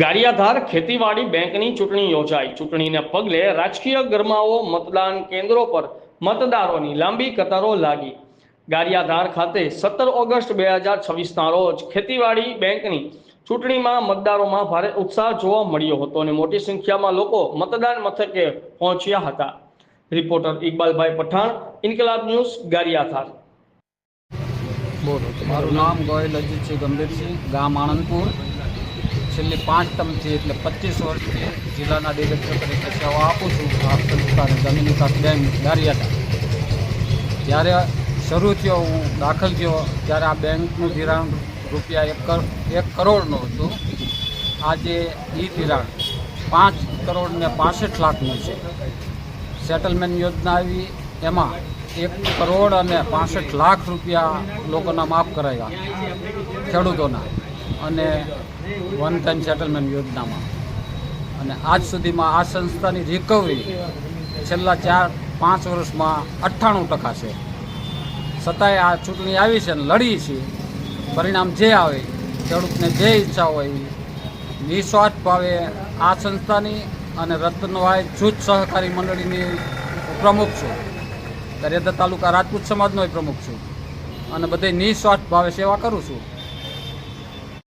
ગારિયાધાર ખેતીવાડી બેંકની ચૂંટણી યોજાઈ. ચૂંટણીને પગલે રાજકીય ગરમાવો, મતદાન કેન્દ્રો પર મતદારોની લાંબી કતારો લાગી. ગારિયાધાર ખાતે 17 ઓગસ્ટ 2026ના રોજ ખેતીવાડી બેંકની ચૂંટણીમાં મતદારોમાં ભારે ઉત્સાહ જોવા મળ્યો હતો અને મોટી સંખ્યામાં લોકો મતદાન મથકે પહોંચ્યા હતા. રિપોર્ટર ઇકબાલભાઈ પઠાણ, ઇન્કલાબ ન્યૂઝ, ગારિયાધાર. મારું નામ ગોયલ અજીતસિંહ ગંભીરસિંહ, ગામ આણંદપુર. છેલ્લી 5 ટર્મથી એટલે 25 વર્ષથી જિલ્લાના ડિરેક્ટર તરીકે સેવા આપું છું. આ સંસ્થા અને જમીન વિકાસ બેંક ગારિયાધાર. જ્યારે શરૂ થયો, હું દાખલ થયો ત્યારે આ બેંકનું ધિરાણ રૂપિયા 1 કરોડનું હતું. આજે એ ધિરાણ 5 કરોડ ને 65 લાખનું છે. સેટલમેન્ટ યોજના આવી, એમાં 1 કરોડ અને 65 લાખ રૂપિયા લોકોના માફ કરાયા ખેડૂતોના, અને વન ટાઈમ સેટલમેન્ટ યોજનામાં. અને આજ સુધીમાં આ સંસ્થાની રિકવરી છેલ્લા 4-5 વર્ષમાં 98% છે. છતાંય આ ચૂંટણી આવી છે અને લડી છે. પરિણામ જે આવે, ખેડૂતને જે ઈચ્છા હોય, નિસ્વાર્થ ભાવે આ સંસ્થાની અને રતનભાઈ જૂથ સહકારી મંડળીની પ્રમુખ છું. ગારિયાધાર તાલુકા રાજપૂત સમાજનો પ્રમુખ છું અને બધે નિસ્વાર્થ ભાવે સેવા કરું છું.